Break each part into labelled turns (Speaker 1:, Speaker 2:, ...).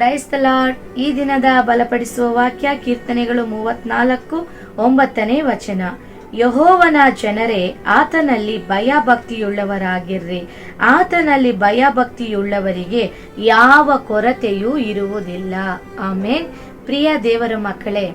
Speaker 1: Price the lord. ಈ ದಿನದ ಬಲಪಡಿಸುವ ವಾಕ್ಯ ಕೀರ್ತನೆಗಳು 34:9 ವಚನ. ಯೆಹೋವನ ಜನರೇ, ಆತನಲ್ಲಿ ಭಯಭಕ್ತಿಯುಳ್ಳವರಾಗಿರ್ರಿ. ಆತನಲ್ಲಿ ಭಯಭಕ್ತಿಯುಳ್ಳವರಿಗೆ ಯಾವ ಕೊರತೆಯೂ ಇರುವುದಿಲ್ಲ. ಆಮೇನ್. ಪ್ರಿಯ ದೇವರ ಮಕ್ಕಳೇ,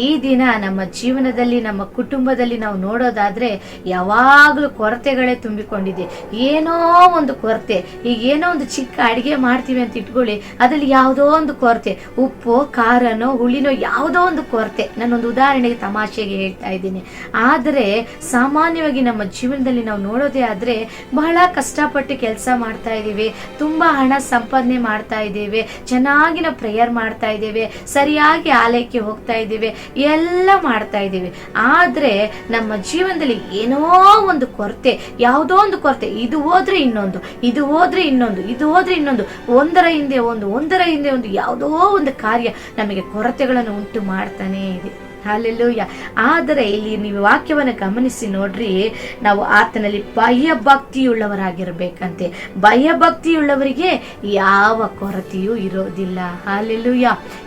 Speaker 1: ಈ ದಿನ ನಮ್ಮ ಜೀವನದಲ್ಲಿ, ನಮ್ಮ ಕುಟುಂಬದಲ್ಲಿ ನಾವು ನೋಡೋದಾದ್ರೆ ಯಾವಾಗಲೂ ಕೊರತೆಗಳೇ ತುಂಬಿಕೊಂಡಿದೆ. ಏನೋ ಒಂದು ಕೊರತೆ. ಈಗ ಏನೋ ಒಂದು ಚಿಕ್ಕ ಅಡಿಗೆ ಮಾಡ್ತೀವಿ ಅಂತ ಇಟ್ಕೊಳ್ಳಿ, ಅದರಲ್ಲಿ ಯಾವುದೋ ಒಂದು ಕೊರತೆ, ಉಪ್ಪು ಖಾರನೋ ಹುಳಿನೋ ಯಾವುದೋ ಒಂದು ಕೊರತೆ. ನಾನೊಂದು ಉದಾಹರಣೆಗೆ ತಮಾಷೆಗೆ ಹೇಳ್ತಾ ಇದ್ದೀನಿ. ಆದರೆ ಸಾಮಾನ್ಯವಾಗಿ ನಮ್ಮ ಜೀವನದಲ್ಲಿ ನಾವು ನೋಡೋದೇ ಆದ್ರೆ ಬಹಳ ಕಷ್ಟಪಟ್ಟು ಕೆಲಸ ಮಾಡ್ತಾ ಇದ್ದೀವಿ, ತುಂಬಾ ಹಣ ಸಂಪಾದನೆ ಮಾಡ್ತಾ ಇದ್ದೇವೆ, ಚೆನ್ನಾಗಿ ನಾವು ಪ್ರೇಯರ್ ಮಾಡ್ತಾ ಇದ್ದೇವೆ, ಸರಿಯಾಗಿ ಆಲಯಕ್ಕೆ ಹೋಗ್ತಾ ಇದ್ದೇವೆ, ಎಲ್ಲ ಮಾಡ್ತಾ ಇದ್ದೀವಿ. ಆದ್ರೆ ನಮ್ಮ ಜೀವನದಲ್ಲಿ ಏನೋ ಒಂದು ಕೊರತೆ, ಯಾವುದೋ ಒಂದು ಕೊರತೆ. ಇದು ಹೋದ್ರೆ ಇನ್ನೊಂದು, ಇದು ಹೋದ್ರೆ ಇನ್ನೊಂದು, ಇದು ಹೋದ್ರೆ ಇನ್ನೊಂದು, ಒಂದರ ಹಿಂದೆ ಒಂದು ಯಾವುದೋ ಒಂದು ಕಾರ್ಯ ನಮಗೆ ಕೊರತೆಗಳನ್ನು ಉಂಟು ಮಾಡ್ತಾನೆ ಇದೆ. ಹಲ್ಲೆಲೂಯ. ಆದರೆ ಇಲ್ಲಿ ನೀವು ವಾಕ್ಯವನ್ನು ಗಮನಿಸಿ ನೋಡ್ರಿ, ನಾವು ಆತನಲ್ಲಿ ಭಯಭಕ್ತಿಯುಳ್ಳವರಾಗಿರ್ಬೇಕಂತೆ. ಭಯಭಕ್ತಿಯುಳ್ಳವರಿಗೆ ಯಾವ ಕೊರತೆಯೂ ಇರೋದಿಲ್ಲ. ಹಲ್ಲೆಲೂಯ.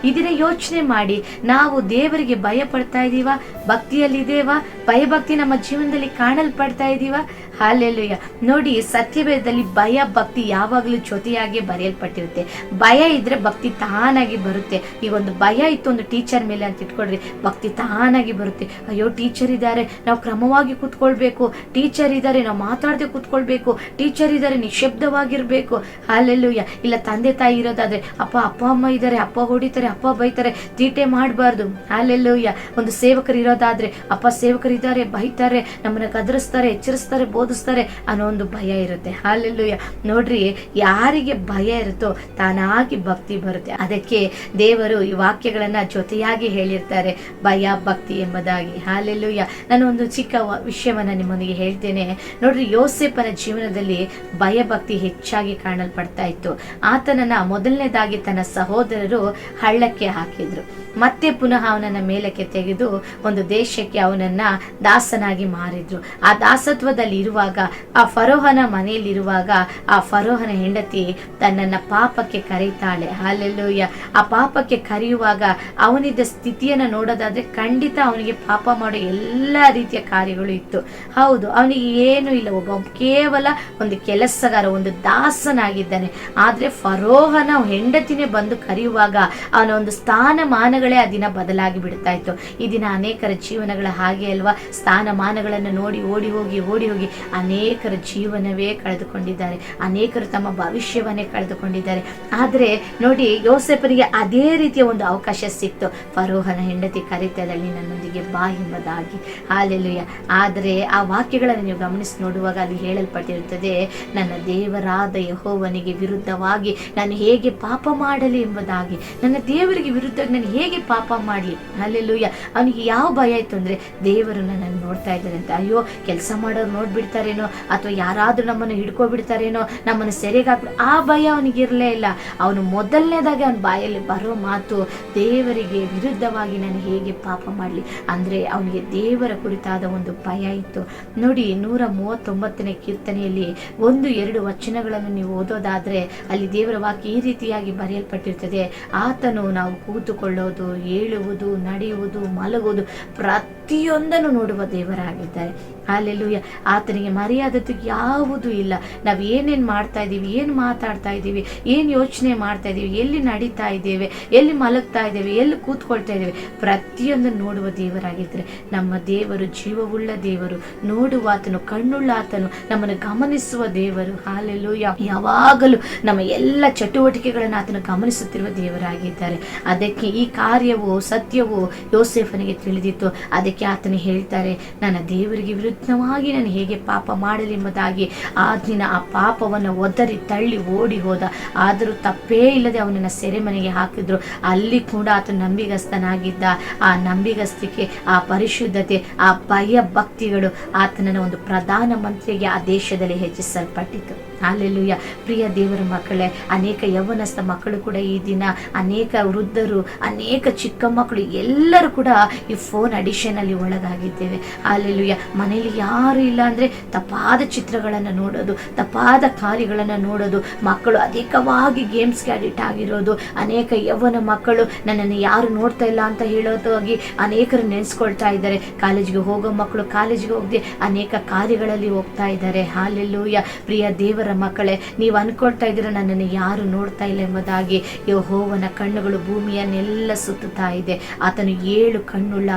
Speaker 1: ಇದನ್ನ ಯೋಚನೆ ಮಾಡಿ, ನಾವು ದೇವರಿಗೆ ಭಯ ಪಡ್ತಾ ಇದೀವ, ಭಕ್ತಿಯಲ್ಲಿದ್ದೇವಾ, ಭಯಭಕ್ತಿ ನಮ್ಮ ಜೀವನದಲ್ಲಿ ಕಾಣಲ್ಪಡ್ತಾ ಇದೀವ. ಹಲ್ಲೆಲೂಯ. ನೋಡಿ, ಸತ್ಯವೇದದಲ್ಲಿ ಭಯ ಭಕ್ತಿ ಯಾವಾಗಲೂ ಜೊತೆಯಾಗಿ ಬರೆಯಲ್ಪಟ್ಟಿರುತ್ತೆ. ಭಯ ಇದ್ರೆ ಭಕ್ತಿ ತಾನಾಗಿ ಬರುತ್ತೆ. ಈಗ ಒಂದು ಭಯ ಇತ್ತು ಒಂದು ಟೀಚರ್ ಮೇಲೆ ಅಂತ ಇಟ್ಕೊಳ್ರಿ, ಭಕ್ತಿ ತಾನಾಗಿ ಬರುತ್ತೆ. ಅಯ್ಯೋ ಟೀಚರ್ ಇದ್ದಾರೆ, ನಾವು ಕ್ರಮವಾಗಿ ಕೂತ್ಕೊಳ್ಬೇಕು, ಟೀಚರ್ ಇದ್ದಾರೆ ನಾವು ಮಾತಾಡದೆ ಕೂತ್ಕೊಳ್ಬೇಕು, ಟೀಚರ್ ಇದ್ದಾರೆ ನಿಶಬ್ದವಾಗಿರ್ಬೇಕು. ಹಲ್ಲೆಲೂಯ. ಇಲ್ಲ ತಂದೆ ತಾಯಿ ಇರೋದಾದ್ರೆ ಅಪ್ಪ ಅಮ್ಮ ಇದ್ದಾರೆ, ಅಪ್ಪ ಹೊಡಿತಾರೆ, ಅಪ್ಪ ಬೈತಾರೆ, ತೀಟೆ ಮಾಡಬಾರ್ದು. ಹಲ್ಲೆಲೂಯ. ಒಂದು ಸೇವಕರು ಇರೋದಾದ್ರೆ ಅಪ್ಪ ಸೇವಕರಿದ್ದಾರೆ, ಬೈತಾರೆ, ನಮ್ಮನ್ನ ಗದರಿಸ್ತಾರೆ, ಎಚ್ಚರಿಸ್ತಾರೆ, ಬೋಧಿಸ್ತಾರೆ ಅನ್ನೋ ಒಂದು ಭಯ ಇರುತ್ತೆ. ಹಲ್ಲೆಲೂಯ. ನೋಡ್ರಿ, ಯಾರಿಗೆ ಭಯ ಇರುತ್ತೋ ತಾನಾಗಿ ಭಕ್ತಿ ಬರುತ್ತೆ. ಅದಕ್ಕೆ ದೇವರು ಈ ವಾಕ್ಯಗಳನ್ನ ಜೊತೆಯಾಗಿ ಹೇಳಿರ್ತಾರೆ, ಭಯ ಭಕ್ತಿ ಎಂಬುದಾಗಿ. ಹಲ್ಲೆಲೂಯ. ನಾನು ಒಂದು ಚಿಕ್ಕ ವಿಷಯವನ್ನ ನಿಮ್ಮೊಂದಿಗೆ ಹೇಳ್ತೇನೆ. ನೋಡ್ರಿ, ಯೋಸೇಫನ ಜೀವನದಲ್ಲಿ ಭಯಭಕ್ತಿ ಹೆಚ್ಚಾಗಿ ಕಾಣಲ್ಪಡ್ತಾ ಇತ್ತು. ಆತನನ್ನ ಮೊದಲನೇದಾಗಿ ತನ್ನ ಸಹೋದರರು ಹಳ್ಳಕ್ಕೆ ಹಾಕಿದ್ರು. ಮತ್ತೆ ಪುನಃ ಅವನನ್ನ ಮೇಲಕ್ಕೆ ತೆಗೆದು ಒಂದು ದೇಶಕ್ಕೆ ಅವನನ್ನ ದಾಸನಾಗಿ ಮಾರಿದ್ರು. ಆ ದಾಸತ್ವದಲ್ಲಿ ಇರುವಾಗ, ಆ ಫರೋಹನ ಮನೆಯಲ್ಲಿರುವಾಗ, ಆ ಫರೋಹನ ಹೆಂಡತಿ ತನ್ನನ್ನ ಪಾಪಕ್ಕೆ ಕರೀತಾಳೆ. ಹಲ್ಲೆಲೂಯ. ಆ ಪಾಪಕ್ಕೆ ಕರೆಯುವಾಗ ಅವನಿದ್ದ ಸ್ಥಿತಿಯನ್ನ ನೋಡೋದಾದ್ರೆ ಖಂಡಿತ ಅವನಿಗೆ ಪಾಪ ಮಾಡೋ ಎಲ್ಲ ರೀತಿಯ ಕಾರ್ಯಗಳು ಇತ್ತು. ಹೌದು, ಅವನಿಗೆ ಏನು ಇಲ್ಲ, ಒಬ್ಬ ಕೇವಲ ಒಂದು ಕೆಲಸಗಾರ, ಒಂದು ದಾಸನಾಗಿದ್ದಾನೆ. ಆದ್ರೆ ಫರೋಹನ ಹೆಂಡತಿನೇ ಬಂದು ಕರೆಯುವಾಗ ಅವನ ಒಂದು ಸ್ಥಾನಮಾನಗಳೇ ಆ ದಿನ ಬದಲಾಗಿ ಬಿಡ್ತಾ ಇತ್ತು. ಈ ದಿನ ಅನೇಕರ ಜೀವನಗಳ ಹಾಗೆ ಅಲ್ವಾ? ಸ್ಥಾನಮಾನಗಳನ್ನು ನೋಡಿ ಓಡಿ ಹೋಗಿ ಅನೇಕರ ಜೀವನವೇ ಕಳೆದುಕೊಂಡಿದ್ದಾರೆ, ಅನೇಕರು ತಮ್ಮ ಭವಿಷ್ಯವನ್ನೇ ಕಳೆದುಕೊಂಡಿದ್ದಾರೆ. ಆದ್ರೆ ನೋಡಿ, ಯೋಸೇಫನಿಗೆ ಅದೇ ರೀತಿಯ ಒಂದು ಅವಕಾಶ ಸಿಕ್ತು. ಫರೋಹನ ಹೆಂಡತಿ ಕರೀತದಲ್ಲಿ ನನ್ನೊಂದಿಗೆ ಬಾ ಎಂಬುದಾಗಿ. ಹಲ್ಲೆಲೂಯ. ಆದರೆ ಆ ವಾಕ್ಯಗಳನ್ನು ನೀವು ಗಮನಿಸಿ ನೋಡುವಾಗ ಅಲ್ಲಿ ಹೇಳಲ್ಪಟ್ಟಿರುತ್ತದೆ, ನನ್ನ ದೇವರಾದ ಯೆಹೋವನಿಗೆ ವಿರುದ್ಧವಾಗಿ ನಾನು ಹೇಗೆ ಪಾಪ ಮಾಡಲಿ ಎಂಬುದಾಗಿ. ನನ್ನ ದೇವರಿಗೆ ವಿರುದ್ಧ ನಾನು ಹೇಗೆ ಪಾಪ ಮಾಡಲಿ? ಹಲ್ಲೆಲೂಯ. ಅವನಿಗೆ ಯಾವ ಭಯ ಇತ್ತು ಅಂದ್ರೆ, ದೇವರು ನನ್ನನ್ನು ನೋಡ್ತಾ ಇದ್ದಾರೆ ಅಂತ. ಅಯ್ಯೋ, ಕೆಲಸ ಮಾಡೋರು ನೋಡ್ಬಿಡ್ತಾರೇನೋ, ಅಥವಾ ಯಾರಾದ್ರೂ ನಮ್ಮನ್ನು ಹಿಡ್ಕೊಬಿಡ್ತಾರೇನೋ, ನಮ್ಮನ್ನು ಸೆರೆಗೆ ಹಾಕ್ಬಿಡ, ಆ ಭಯ ಅವನಿಗಿರಲೇ ಇಲ್ಲ. ಅವನು ಮೊದಲನೇದಾಗಿ ಅವನ ಬಾಯಲ್ಲಿ ಬರೋ ಮಾತು, ದೇವರಿಗೆ ವಿರುದ್ಧವಾಗಿ ನಾನು ಹೇಗೆ ಪಾಪ ಮಾಡಲಿ ಅಂದ್ರೆ ಅವನಿಗೆ ದೇವರ ಕುರಿತಾದ ಒಂದು ಭಯ ಇತ್ತು. ನೋಡಿ, 139ನೇ ಕೀರ್ತನೆಯಲ್ಲಿ 1-2 ವಚನಗಳನ್ನು ನೀವು ಓದೋದಾದ್ರೆ ಅಲ್ಲಿ ದೇವರ ವಾಕ್ಯ ಈ ರೀತಿಯಾಗಿ ಬರೆಯಲ್ಪಟ್ಟಿರ್ತದೆ, ಆತನು ನಾವು ಕೂತುಕೊಳ್ಳೋದು, ಏಳುವುದು, ನಡೆಯುವುದು, ಮಲಗುವುದು ಪ್ರತಿಯೊಂದನ್ನು ನೋಡುವ ದೇವರಾಗಿದ್ದಾರೆ. ಹಲ್ಲೆಲೂಯ. ಆತನಿಗೆ ಮರೆಯಾದದ್ದು ಯಾವುದೂ ಇಲ್ಲ. ನಾವು ಏನೇನು ಮಾಡ್ತಾ ಇದ್ದೀವಿ, ಏನು ಮಾತಾಡ್ತಾ ಇದ್ದೀವಿ, ಏನು ಯೋಚನೆ ಮಾಡ್ತಾ ಇದ್ದೀವಿ, ಎಲ್ಲಿ ನಡೀತಾ ಇದ್ದೇವೆ, ಎಲ್ಲಿ ಮಲಗ್ತಾ ಇದ್ದೇವೆ, ಎಲ್ಲಿ ಕೂತ್ಕೊಳ್ತಾ ಇದ್ದೇವೆ, ಪ್ರತಿಯೊಂದನ್ನು ನೋಡುವ ದೇವರಾಗಿದ್ದರೆ ನಮ್ಮ ದೇವರು ಜೀವವುಳ್ಳ ದೇವರು, ನೋಡುವ ಆತನು, ಕಣ್ಣುಳ್ಳ ಆತನು, ನಮ್ಮನ್ನು ಗಮನಿಸುವ ದೇವರು. ಹಲ್ಲೆಲೂಯ. ಯಾವಾಗಲೂ ನಮ್ಮ ಎಲ್ಲ ಚಟುವಟಿಕೆಗಳನ್ನು ಆತನು ಗಮನಿಸುತ್ತಿರುವ ದೇವರಾಗಿದ್ದಾರೆ. ಅದಕ್ಕೆ ಈ ಕಾರ್ಯವು, ಸತ್ಯವು ಯೋಸೇಫನಿಗೆ ತಿಳಿದಿತ್ತು. ಅದಕ್ಕೆ ಆತನು ಹೇಳ್ತಾರೆ, ನನ್ನ ದೇವರಿಗೆ ವಿರುದ್ಧವಾಗಿ ನಾನು ಹೇಗೆ ಪಾಪ ಮಾಡಲಿ ಎಂಬುದಾಗಿ. ಆ ದಿನ ಆ ಪಾಪವನ್ನು ಒದರಿ ತಳ್ಳಿ ಓಡಿ ಹೋದ. ಆದರೂ ತಪ್ಪೇ ಇಲ್ಲದೆ ಅವನನ್ನು ಸೆರೆಮನೆಗೆ ಹಾಕಿದ್ರು. ಅಲ್ಲಿ ಕೂಡ ಆತನು ನಂಬಿಗಸ್ತನಾಗಿದ್ದ. ಆ ನಂಬಿಗಸ್ತಿಕೆ, ಆ ಪರಿಶುದ್ಧತೆ, ಆ ಭಯ ಭಕ್ತಿಗಳು ಆತನನ್ನು ಒಂದು ಪ್ರಧಾನ ಮಂತ್ರಿಗೆ ಆ ದೇಶದಲ್ಲಿ ಹೆಚ್ಚಿಸಲ್ಪಟ್ಟಿತು. ಹಾಲೆಲೂಯ. ಪ್ರಿಯ ದೇವರ ಮಕ್ಕಳೇ, ಅನೇಕ ಯೌವನಸ್ಥ ಮಕ್ಕಳು ಕೂಡ ಈ ದಿನ, ಅನೇಕ ವೃದ್ಧರು, ಅನೇಕ ಚಿಕ್ಕ ಮಕ್ಕಳು ಎಲ್ಲರೂ ಕೂಡ ಈ ಫೋನ್ ಅಡಿಷನ್ ಅಲ್ಲಿ ಒಳಗಾಗಿದ್ದೇವೆ. ಹಾಲೆಲೂಯ. ಮನೆಯಲ್ಲಿ ಯಾರು ಇಲ್ಲ ಅಂದ್ರೆ ತಪ್ಪಾದ ಚಿತ್ರಗಳನ್ನು ನೋಡೋದು, ತಪ್ಪಾದ ಕಾರ್ಯಗಳನ್ನು ನೋಡೋದು, ಮಕ್ಕಳು ಅಧಿಕವಾಗಿ ಗೇಮ್ಸ್ಗೆ ಅಡಿಕ್ಟ್ ಆಗಿರೋದು, ಅನೇಕ ಯೌವನ ಮಕ್ಕಳು ನನ್ನನ್ನು ಯಾರು ನೋಡ್ತಾ ಇಲ್ಲ ಅಂತ ಹೇಳೋದಾಗಿ ಅನೇಕರು ನೆನೆಸ್ಕೊಳ್ತಾ ಇದ್ದಾರೆ. ಕಾಲೇಜಿಗೆ ಹೋಗೋ ಮಕ್ಕಳು ಕಾಲೇಜಿಗೆ ಹೋಗದೆ ಅನೇಕ ಕಾರ್ಯಗಳಲ್ಲಿ ಹೋಗ್ತಾ ಇದ್ದಾರೆ. ಹಾಲೆಲೂಯ. ಪ್ರಿಯ ದೇವರ ಮಕ್ಕಳೇ, ನೀವು ಅನ್ಕೊಳ್ತಾ ಇದ್ದೀರ ನನ್ನನ್ನು ಯಾರು ನೋಡ್ತಾ ಇಲ್ಲ ಎಂಬುದಾಗಿ. ಯೆಹೋವನ ಕಣ್ಣುಗಳು ಭೂಮಿಯನ್ನೆಲ್ಲ ಸುತ್ತುತ್ತಾ ಇದೆ. ಆತನು 7 ಕಣ್ಣುಳ್ಳ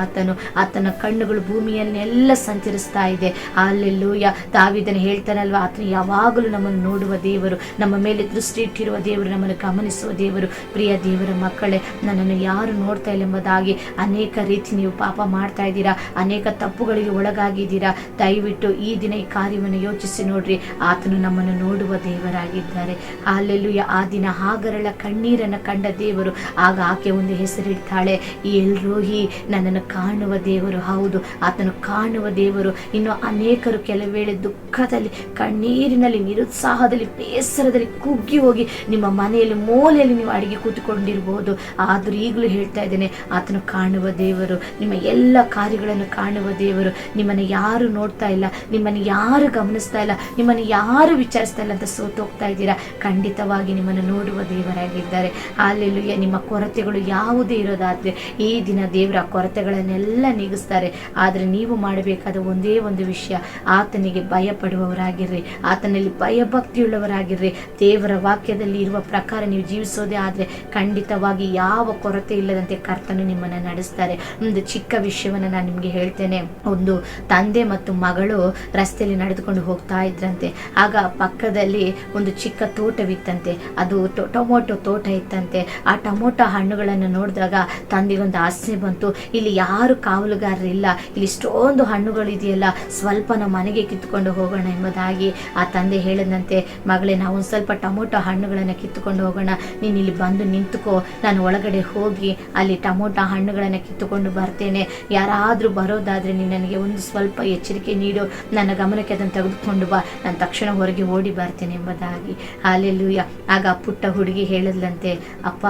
Speaker 1: ಆತನ ಕಣ್ಣುಗಳು ಭೂಮಿಯನ್ನೆಲ್ಲ ಸಂಚರಿಸ್ತಾ ಇದೆ. ಹಾಲೆಲೂಯ. ದಾವೀದನು ಹೇಳ್ತಾನಲ್ವಾ, ಆತನು ಯಾವಾಗಲೂ ನಮ್ಮನ್ನು ನೋಡುವ ದೇವರು, ನಮ್ಮ ಮೇಲೆ ದೃಷ್ಟಿ ಇಟ್ಟಿರುವ ದೇವರು, ನಮ್ಮನ್ನು ಗಮನಿಸುವ ದೇವರು. ಪ್ರಿಯ ದೇವರ ಮಕ್ಕಳೇ, ನನ್ನನ್ನು ಯಾರು ನೋಡ್ತಾ ಇಲ್ಲ ಎಂಬುದಾಗಿ ಅನೇಕ ರೀತಿ ನೀವು ಪಾಪ ಮಾಡ್ತಾ ಇದ್ದೀರಾ, ಅನೇಕ ತಪ್ಪುಗಳಿಗೆ ಒಳಗಾಗಿದ್ದೀರಾ. ದಯವಿಟ್ಟು ಈ ದಿನ ಈ ಕಾರ್ಯವನ್ನು ಯೋಚಿಸಿ ನೋಡ್ರಿ. ಆತನು ನಮ್ಮನ್ನು ನೋಡುವ ದೇವರಾಗಿದ್ದಾರೆ. ಅಲ್ಲೆಲ್ಲೂಯ. ಆ ದಿನ ಹಾಗರಳ ಕಣ್ಣೀರನ್ನು ಕಂಡ ದೇವರು. ಆಗ ಆಕೆ ಒಂದು ಹೆಸರಿಡ್ತಾಳೆ, ಎಲ್ರೋಹಿ, ನನ್ನನ್ನು ಕಾಣುವ ದೇವರು. ಹೌದು, ಆತನು ಕಾಣುವ ದೇವರು. ಇನ್ನು ಅನೇಕರು ಕೆಲವು ವೇಳೆ ದುಃಖದಲ್ಲಿ, ಕಣ್ಣೀರಿನಲ್ಲಿ, ನಿರುತ್ಸಾಹದಲ್ಲಿ, ಬೇಸರದಲ್ಲಿ ಕುಗ್ಗಿ ಹೋಗಿ ನಿಮ್ಮ ಮನೆಯಲ್ಲಿ ಮೂಲೆಯಲ್ಲಿ ನೀವು ಅಡಿಗೆ ಕೂತ್ಕೊಂಡಿರ್ಬೋದು. ಆದರೂ ಈಗಲೂ ಹೇಳ್ತಾ ಇದ್ದೇನೆ, ಆತನು ಕಾಣುವ ದೇವರು, ನಿಮ್ಮ ಎಲ್ಲ ಕಾರ್ಯಗಳನ್ನು ಕಾಣುವ ದೇವರು. ನಿಮ್ಮನ್ನು ಯಾರು ನೋಡ್ತಾ ಇಲ್ಲ, ನಿಮ್ಮನ್ನು ಯಾರು ಗಮನಿಸ್ತಾ ಇಲ್ಲ, ನಿಮ್ಮನ್ನು ಯಾರು ವಿಚಾರಿಸ್ತಾ ಇಲ್ಲ ಅಂತ ಸೋತೋಗ್ತಾ ಇದ್ದೀರಾ. ಖಂಡಿತವಾಗಿ ನಿಮ್ಮನ್ನು ನೋಡುವ ದೇವರಾಗಿದ್ದಾರೆ. ಅಲ್ಲೆಲ್ಲೂಯ. ನಿಮ್ಮ ಕೊರತೆಗಳು ಯಾವುದೇ ಇರೋದಾದ್ರೆ ಈ ದಿನ ದೇವರ ಕೊರತೆಗಳನ್ನೆಲ್ಲ ನೀಗಿಸ್ತಾರೆ. ಆದರೆ ನೀವು ಮಾಡಬೇಕಾದ ಒಂದೇ ಒಂದು ವಿಷಯ, ಆತನಿಗೆ ಭಯಪಡುವವರಾಗಿರ್ರಿ, ಆತನಲ್ಲಿ ಭಯಭಕ್ತಿಯುಳ್ಳವರಾಗಿರ್ರಿ. ದೇವರ ವಾಕ್ಯದಲ್ಲಿ ಇರುವ ಪ್ರಕಾರ ನೀವು ಜೀವಿಸೋದೇ ಆದರೆ ಖಂಡಿತವಾಗಿ ಯಾವ ಕೊರತೆ ಇಲ್ಲದಂತೆ ಕರ್ತನು ನಿಮ್ಮನ್ನು ನಡೆಸ್ತಾರೆ. ಒಂದು ಚಿಕ್ಕ ವಿಷಯವನ್ನು ನಾನು ನಿಮಗೆ ಹೇಳ್ತೇನೆ. ಒಂದು ತಂದೆ ಮತ್ತು ಮಗಳು ರಸ್ತೆಯಲ್ಲಿ ನಡೆದುಕೊಂಡು ಹೋಗ್ತಾ ಇದ್ರಂತೆ. ಆಗ ಪಕ್ಕದಲ್ಲಿ ಒಂದು ಚಿಕ್ಕ ತೋಟವಿತ್ತಂತೆ. ಅದು ಟೊಮೊಟೊ ತೋಟ ಇತ್ತಂತೆ. ಆ ಟೊಮೊಟೊ ಹಣ್ಣುಗಳನ್ನು ನೋಡಿದಾಗ ತಂದೆಗೊಂದು ಆಸೆ ಬಂತು, ಇಲ್ಲಿ ಯಾರು ಕಾವಲುಗಾರರಿಲ್ಲ, ಇಲ್ಲಿ ಇಷ್ಟೊಂದು ಹಣ್ಣುಗಳು ಇದೆಯಲ್ಲ, ಸ್ವಲ್ಪ ನಮ್ಮ ಮನೆಗೆ ಕಿತ್ತುಕೊಂಡು ಹೋಗೋಣ ಎಂಬುದಾಗಿ ಆ ತಂದೆ ಹೇಳಿದಂತೆ, ಮಗಳೇ, ನಾವು ಒಂದು ಸ್ವಲ್ಪ ಟೊಮೊಟೊ ಹಣ್ಣುಗಳನ್ನು ಕಿತ್ತುಕೊಂಡು ಹೋಗೋಣ, ನೀನು ಇಲ್ಲಿ ಬಂದು ನಿಂತುಕೋ, ನಾನು ಒಳಗಡೆ ಹೋಗಿ ಅಲ್ಲಿ ಟೊಮೊಟೊ ಹಣ್ಣುಗಳನ್ನು ಕಿತ್ತುಕೊಂಡು ಬರ್ತೇನೆ. ಯಾರಾದರೂ ಬರೋದಾದ್ರೆ ನೀನು ನನಗೆ ಒಂದು ಸ್ವಲ್ಪ ಎಚ್ಚರಿಕೆ ನೀಡು, ನನ್ನ ಗಮನಕ್ಕೆ ಅದನ್ನು ತೆಗೆದುಕೊಂಡು ಬಾ, ನಾನು ತಕ್ಷಣ ಹೊರಗೆ ಓಡಿ ಬರ್ತೇನೆ ಎಂಬುದಾಗಿ. ಅಲ್ಲೆಲ್ಲೂಯ. ಆಗ ಪುಟ್ಟ ಹುಡುಗಿ ಹೇಳಿದ್ಲಂತೆ, ಅಪ್ಪ,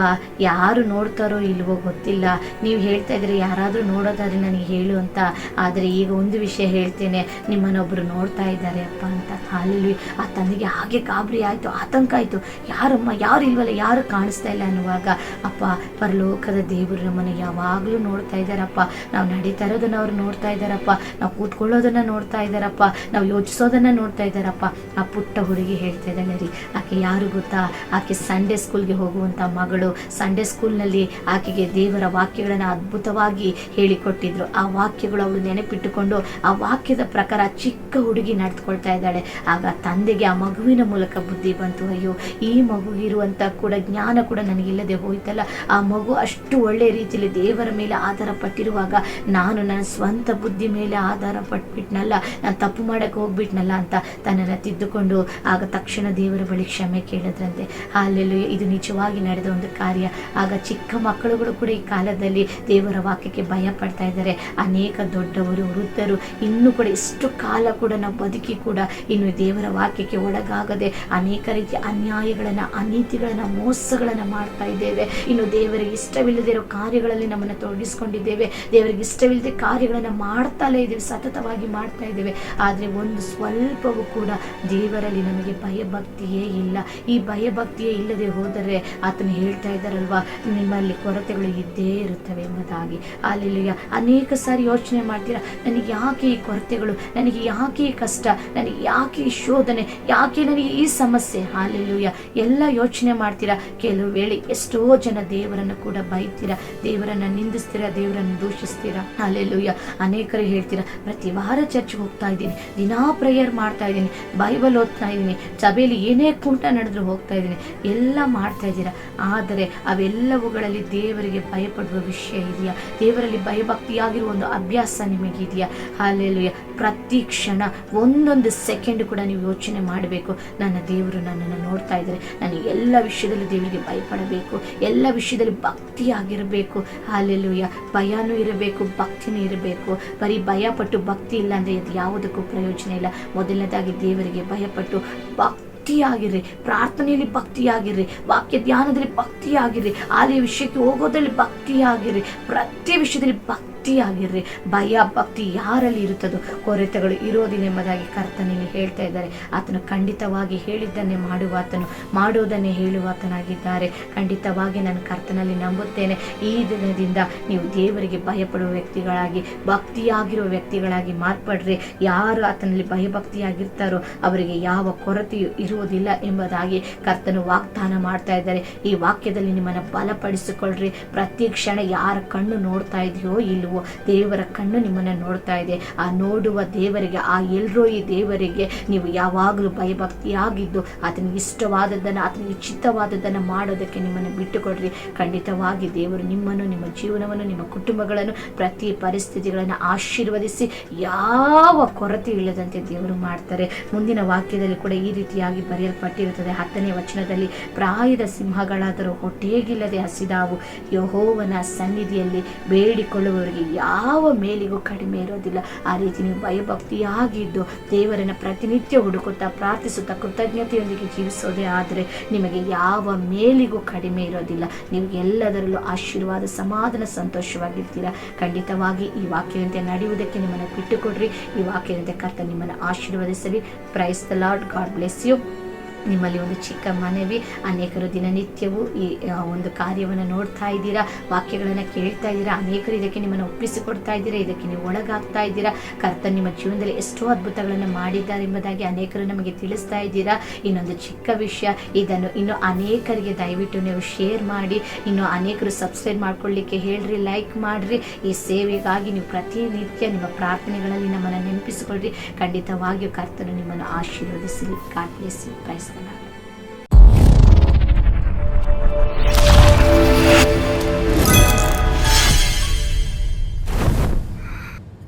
Speaker 1: ಯಾರು ನೋಡ್ತಾರೋ ಇಲ್ವೋ ಗೊತ್ತಿಲ್ಲ, ನೀವು ಹೇಳ್ತಾ ಇದ್ರೆ ಯಾರಾದರೂ ನೋಡೋದಾದ್ರೆ ನನಗೆ ಹೇಳು ಅಂತ. ಆದರೆ ಈಗ ಒಂದು ವಿಷಯ ಹೇಳ್ತೇನೆ, ನಿಮ್ಮನ್ನೊಬ್ಬರು ನೋಡ್ತಾ ಇದ್ದಾರೆ ಅಪ್ಪ ಅಂತ. ಅಲ್ಲೆಲ್ಲೂಯ. ಆ ತಂದೆಗೆ ಹಾಗೆ ಗಾಬರಿ ಆಯಿತು, ಆತಂಕ ಆಯಿತು. ಯಾರಮ್ಮ, ಯಾರು ಇಲ್ವಲ್ಲ, ಯಾರು ಕಾಣಿಸ್ತಾ ಇಲ್ಲ ಅನ್ನುವಾಗ, ಅಪ್ಪ, ಪರಲೋಕದ ದೇವರು ನಮ್ಮನ್ನು ಯಾವಾಗಲೂ ನೋಡ್ತಾ ಇದ್ದಾರಪ್ಪ, ನಾವು ನಡೀತಾ ಇರೋದನ್ನು ಅವ್ರು ನೋಡ್ತಾ ಇದ್ದಾರಪ್ಪ, ನಾವು ಕೂತ್ಕೊಳ್ಳೋದನ್ನ ನೋಡ್ತಾ ಇದ್ದಾರಪ್ಪ, ನಾವು ಯೋಚಿಸೋದನ್ನ ನೋಡ್ತಾ ಇದ್ದಾರಪ್ಪ. ಆ ಪುಟ್ಟ ಹುಡುಗಿ ಹೇಳ್ತಾ ಇದ್ದಾಳೆ ರೀ. ಆಕೆ ಯಾರು ಗೊತ್ತಾ? ಆಕೆ ಸಂಡೇ ಸ್ಕೂಲ್ಗೆ ಹೋಗುವಂಥ ಮಗಳು. ಸಂಡೇ ಸ್ಕೂಲ್ನಲ್ಲಿ ಆಕೆಗೆ ದೇವರ ವಾಕ್ಯಗಳನ್ನು ಅದ್ಭುತವಾಗಿ ಹೇಳಿಕೊಟ್ಟಿದ್ರು. ಆ ವಾಕ್ಯಗಳು ಅವಳು ನೆನಪಿಟ್ಟುಕೊಂಡು ಆ ವಾಕ್ಯದ ಪ್ರಕಾರ ಚಿಕ್ಕ ಹುಡುಗಿ ನಡೆದುಕೊಳ್ತಾ ಇದ್ದಾಳೆ. ಆಗ ತಂದೆಗೆ ಆ ಮಗುವಿನ ಮೂಲಕ ಬುದ್ಧಿ ಬಂತು, ಅಯ್ಯೋ, ಈ ಮಗುವಿರುವಂಥ ಕೂಡ ಜ್ಞಾನ ಕೂಡ ನನಗಿಲ್ಲದೆ ಹೋಯ್ತಲ್ಲ, ಆ ಮಗು ಅಷ್ಟು ಒಳ್ಳೆ ರೀತಿಯಲ್ಲಿ ದೇವರ ಮೇಲೆ ಆಧಾರ ಪಟ್ಟಿರುವಾಗ ನಾನು ನನ್ನ ಸ್ವಂತ ಬುದ್ಧಿ ಮೇಲೆ ಆಧಾರ ಪಟ್ಬಿಟ್ನಲ್ಲ, ನಾನು ತಪ್ಪು ಮಾಡಕ್ಕೆ ಹೋಗ್ಬಿಟ್ನಲ್ಲ ಅಂತ ತನ್ನನ್ನು ತಿದ್ದುಕೊಂಡು ಆಗ ತಕ್ಷಣ ದೇವರ ಬಳಿ ಕ್ಷಮೆ ಕೇಳಿದ್ರಂತೆ. ಅಲ್ಲೆಲ್ಲೂ ಇದು ನಿಜವಾಗಿ ನಡೆದ ಒಂದು ಕಾರ್ಯ. ಆಗ ಚಿಕ್ಕ ಮಕ್ಕಳುಗಳು ಕೂಡ ಈ ಕಾಲದಲ್ಲಿ ದೇವರ ವಾಕ್ಯಕ್ಕೆ ಭಯ ಪಡ್ತಾ ಇದ್ದಾರೆ. ಅನೇಕ ದೊಡ್ಡವರು, ವೃದ್ಧರು ಇನ್ನೂ ಕೂಡ ಇಷ್ಟು ಕಾಲ ಕೂಡ ನಾವು ಬದುಕಿ ಕೂಡ ಇನ್ನು ದೇವರ ವಾಕ್ಯಕ್ಕೆ ಒಳಗಾಗದೆ ಅನೇಕ ರೀತಿಯ ಅನ್ಯಾಯಗಳನ್ನು, ಅನೀತಿಗಳನ್ನು, ಮೋಸಗಳನ್ನು ಮಾಡ್ತಾ ಇದ್ದೇವೆ. ಇನ್ನು ದೇವರಿಗೆ ಇಷ್ಟವಿಲ್ಲದೆ ಇರೋ ಕಾರ್ಯಗಳಲ್ಲಿ ನಮ್ಮನ್ನು ತೊಡಗಿಸ್ಕೊಂಡಿದ್ದೇವೆ. ದೇವರಿಗೆ ಇಷ್ಟವಿಲ್ಲದೆ ಕಾರ್ಯಗಳನ್ನು ಮಾಡ್ತಾಲೇ ಇದ್ದೇವೆ, ಸತತವಾಗಿ ಮಾಡ್ತಾ ಇದ್ದೇವೆ. ಆದರೆ ಒಂದು ಸ್ವಲ್ಪವೂ ಕೂಡ ದೇವರಲ್ಲಿ ನಮಗೆ ಭಯಭಕ್ತಿಯೇ ಇಲ್ಲ. ಈ ಭಯಭಕ್ತಿಯೇ ಇಲ್ಲದೆ ಹೋದರೆ ಆತನು ಹೇಳ್ತಾ ಇದ್ದಾರಲ್ವಾ, ನಿಮ್ಮಲ್ಲಿ ಕೊರತೆಗಳು ಇದ್ದೇ ಇರುತ್ತವೆ ಎಂಬುದಾಗಿ. ಅಲ್ಲೆಲ್ಲೂಯ. ಅನೇಕ ಸಾರಿ ಯೋಚನೆ ಮಾಡ್ತೀರಾ, ನನಗೆ ಯಾಕೆ ಈ ಕೊರತೆಗಳು, ನನಗೆ ಯಾಕೆ ಈ ಕಷ್ಟ, ನನಗೆ ಯಾಕೆ ಈ ಶೋಧನೆ, ಯಾಕೆ ನನಗೆ ಈ ಸಮಸ್ಯೆ. ಅಲ್ಲೆಲ್ಲೂಯ. ಎಲ್ಲ ಯೋಚನೆ ಮಾಡ್ತೀರಾ. ಕೆಲವು ವೇಳೆ ಎಷ್ಟೋ ಜನ ದೇವರನ್ನು ಕೂಡ ಬೈತೀರಾ, ದೇವರನ್ನು ನಿಂದಿಸ್ತೀರಾ, ದೇವರನ್ನು ದೂಷಿಸ್ತೀರಾ. ಅಲ್ಲೆಲ್ಲೂಯ. ಅನೇಕರು ಹೇಳ್ತೀರಾ, ಪ್ರತಿ ವಾರ ಚರ್ಚ್ಗೆ ಹೋಗ್ತಾ ಇದ್ದೀನಿ, ದಿನಾ ಪ್ರೇಯರ್ ಮಾಡ್ತಾ ಇದ್ದೀನಿ, ಬೈಬಲ್ ಓದ್ತಾ ಇದ್ದೀನಿ, ಸಭೆಯಲ್ಲಿ ಏನೇ ಕೂಟ ನಡೆದ್ರು ಹೋಗ್ತಾ ಇದ್ದೀನಿ, ಎಲ್ಲ ಮಾಡ್ತಾ ಇದ್ದೀರಾ. ಆದರೆ ಅವೆಲ್ಲವುಗಳಲ್ಲಿ ದೇವರಿಗೆ ಭಯಪಡುವ ವಿಷಯ ಇದೆಯಾ? ದೇವರಲ್ಲಿ ಭಯಭಕ್ತಿಯಾಗಿರುವ ಒಂದು ಅಭ್ಯಾಸ ನಿಮಗಿದೆಯಾ? ಅಲ್ಲೆಲ್ಲೂಯ. ಪ್ರತಿ ಕ್ಷಣ ಒಂದೊಂದು ಸೆಕೆಂಡ್ ಕೂಡ ನೀವು ಯೋಚನೆ ಮಾಡಬೇಕು, ನನ್ನ ದೇವರು ನನ್ನನ್ನು ನೋಡ್ತಾ ಇದ್ದಾರೆ, ನಾನು ಎಲ್ಲ ವಿಷಯದಲ್ಲಿ ದೇವರಿಗೆ ಭಯಪಡಬೇಕು, ಎಲ್ಲ ವಿಷಯದಲ್ಲಿ ಭಕ್ತಿಯಾಗಿರಬೇಕು. ಅಲ್ಲೆಲ್ಲೂಯ. ಭಯನೂ ಇರಬೇಕು, ಭಕ್ತಿನೂ ಇರಬೇಕು. ಬರೀ ಭಯಪಟ್ಟು ಭಕ್ತಿ ಇಲ್ಲ ಅಂದರೆ ಅದು ಯಾವುದಕ್ಕೂ ಪ್ರಯೋಜನ ಇಲ್ಲ. ಮೊದಲನೇದಾಗಿ ದೇವರಿಗೆ ಭಯಪಟ್ಟು ಭಕ್ತಿಯಾಗಿರ್ರಿ, ಪ್ರಾರ್ಥನೆಯಲ್ಲಿ ಭಕ್ತಿಯಾಗಿರ್ರಿ, ವಾಕ್ಯ ಧ್ಯಾನದಲ್ಲಿ ಭಕ್ತಿಯಾಗಿರ್ರಿ, ಆಲಯ ವಿಷಯಕ್ಕೆ ಹೋಗೋದ್ರಲ್ಲಿ ಭಕ್ತಿಯಾಗಿರ್ರಿ, ಪ್ರತಿ ವಿಷಯದಲ್ಲಿ ಭಕ್ತಿಯಾಗಿರ್ರಿ. ಭಯ ಭಕ್ತಿ ಯಾರಲ್ಲಿ ಇರುತ್ತದೋ ಕೊರತೆಗಳು ಇರೋದಿಲ್ಲ ಎಂಬುದಾಗಿ ಕರ್ತನಲ್ಲಿ ಹೇಳ್ತಾ ಇದ್ದಾರೆ. ಆತನು ಖಂಡಿತವಾಗಿ ಹೇಳಿದ್ದನ್ನೇ ಮಾಡುವಾತನು, ಮಾಡೋದನ್ನೇ ಹೇಳುವಾತನಾಗಿದ್ದಾರೆ. ಖಂಡಿತವಾಗಿ ನಾನು ಕರ್ತನಲ್ಲಿ ನಂಬುತ್ತೇನೆ. ಈ ದಿನದಿಂದ ನೀವು ದೇವರಿಗೆ ಭಯಪಡುವ ವ್ಯಕ್ತಿಗಳಾಗಿ, ಭಕ್ತಿಯಾಗಿರುವ ವ್ಯಕ್ತಿಗಳಾಗಿ ಮಾರ್ಪಡ್ರಿ. ಯಾರು ಆತನಲ್ಲಿ ಭಯಭಕ್ತಿಯಾಗಿರ್ತಾರೋ ಅವರಿಗೆ ಯಾವ ಕೊರತೆಯೂ ಇರುವುದಿಲ್ಲ ಎಂಬುದಾಗಿ ಕರ್ತನು ವಾಗ್ದಾನ ಮಾಡ್ತಾ ಇದ್ದಾರೆ. ಈ ವಾಕ್ಯದಲ್ಲಿ ನಿಮ್ಮನ್ನು ಬಲಪಡಿಸಿಕೊಳ್ಳ್ರಿ. ಪ್ರತಿ ಕ್ಷಣ ಯಾರ ಕಣ್ಣು ನೋಡ್ತಾ ಇದೆಯೋ ಇಲ್ವೋ, ದೇವರ ಕಣ್ಣು ನಿಮ್ಮನ್ನು ನೋಡ್ತಾ ಇದೆ. ಆ ನೋಡುವ ದೇವರಿಗೆ, ಆ ಎಲ್ರೋಯಿ ದೇವರಿಗೆ ನೀವು ಯಾವಾಗಲೂ ಭಯಭಕ್ತಿಯಾಗಿದ್ದು ಆತನಿಗೆ ಇಷ್ಟವಾದದ್ದನ್ನು, ಆತನಿಗೆ ಚಿತ್ತವಾದದ್ದನ್ನು ಮಾಡೋದಕ್ಕೆ ನಿಮ್ಮನ್ನು ಬಿಟ್ಟುಕೊಡ್ರಿ. ಖಂಡಿತವಾಗಿ ದೇವರು ನಿಮ್ಮನ್ನು, ನಿಮ್ಮ ಜೀವನವನ್ನು, ನಿಮ್ಮ ಕುಟುಂಬಗಳನ್ನು, ಪ್ರತಿ ಪರಿಸ್ಥಿತಿಗಳನ್ನು ಆಶೀರ್ವದಿಸಿ ಯಾವ ಕೊರತೆ ಇಲ್ಲದಂತೆ ದೇವರು ಮಾಡ್ತಾರೆ. ಮುಂದಿನ ವಾಕ್ಯದಲ್ಲಿ ಕೂಡ ಈ ರೀತಿಯಾಗಿ ಬರೆಯಲ್ಪಟ್ಟಿರುತ್ತದೆ. 10ನೇ ವಚನದಲ್ಲಿ, ಪ್ರಾಯದ ಸಿಂಹಗಳಾದರೂ ಹೊಟ್ಟೆಗಿಲ್ಲದೆ ಹಸಿದಾವು, ಯೆಹೋವನ ಸನ್ನಿಧಿಯಲ್ಲಿ ಬೇಡಿಕೊಳ್ಳುವವರಿಗೆ ಯಾವ ಮೇಲಿಗೂ ಕಡಿಮೆ ಇರೋದಿಲ್ಲ. ಆ ರೀತಿ ನೀವು ಭಯಭಕ್ತಿಯಾಗಿದ್ದು ದೇವರನ್ನ ಪ್ರತಿನಿತ್ಯ ಹುಡುಕುತ್ತಾ, ಪ್ರಾರ್ಥಿಸುತ್ತಾ, ಕೃತಜ್ಞತೆಯೊಂದಿಗೆ ಜೀವಿಸೋದೇ ಆದರೆ ನಿಮಗೆ ಯಾವ ಮೇಲಿಗೂ ಕಡಿಮೆ ಇರೋದಿಲ್ಲ. ನೀವು ಎಲ್ಲದರಲ್ಲೂ ಆಶೀರ್ವಾದ, ಸಮಾಧಾನ, ಸಂತೋಷವಾಗಿರ್ತೀರಾ. ಖಂಡಿತವಾಗಿ ಈ ವಾಕ್ಯದಂತೆ ನಡೆಯುವುದಕ್ಕೆ ನಿಮ್ಮನ್ನು ಬಿಟ್ಟುಕೊಡ್ರಿ. ಈ ವಾಕ್ಯದಂತೆ ಕರ್ತನು ನಿಮ್ಮನ್ನು ಆಶೀರ್ವದಿಸಲಿ. Praise the Lord. God bless you. ನಿಮ್ಮಲ್ಲಿ ಒಂದು ಚಿಕ್ಕ ಮನವಿ, ಅನೇಕರು ದಿನನಿತ್ಯವೂ ಈ ಒಂದು ಕಾರ್ಯವನ್ನು ನೋಡ್ತಾ ಇದ್ದೀರಾ, ವಾಕ್ಯಗಳನ್ನು ಕೇಳ್ತಾ ಇದ್ದೀರಾ, ಅನೇಕರು ಇದಕ್ಕೆ ನಿಮ್ಮನ್ನು ಒಪ್ಪಿಸಿಕೊಡ್ತಾ ಇದ್ದೀರಾ, ಇದಕ್ಕೆ ನೀವು ಒಳಗಾಗ್ತಾ ಇದ್ದೀರಾ. ಕರ್ತನು ನಿಮ್ಮ ಜೀವನದಲ್ಲಿ ಎಷ್ಟೋ ಅದ್ಭುತಗಳನ್ನು ಮಾಡಿದ್ದಾರೆ ಎಂಬುದಾಗಿ ಅನೇಕರು ನಮಗೆ ತಿಳಿಸ್ತಾ ಇದ್ದೀರಾ. ಇನ್ನೊಂದು ಚಿಕ್ಕ ವಿಷಯ, ಇದನ್ನು ಇನ್ನು ಅನೇಕರಿಗೆ ದಯವಿಟ್ಟು ನೀವು ಶೇರ್ ಮಾಡಿ. ಇನ್ನು ಅನೇಕರು ಸಬ್ಸ್ಕ್ರೈಬ್ ಮಾಡ್ಕೊಳ್ಳಿಕ್ಕೆ ಹೇಳ್ರಿ, ಲೈಕ್ ಮಾಡಿರಿ. ಈ ಸೇವೆಗಾಗಿ ನೀವು ಪ್ರತಿನಿತ್ಯ ನಿಮ್ಮ ಪ್ರಾರ್ಥನೆಗಳಲ್ಲಿ ನಮ್ಮನ್ನು ನೆನಪಿಸಿಕೊಳ್ಳ್ರಿ. ಖಂಡಿತವಾಗಿಯೂ ಕರ್ತನು ನಿಮ್ಮನ್ನು ಆಶೀರ್ವದಿಸಲಿ. God bless you. Praise the lord.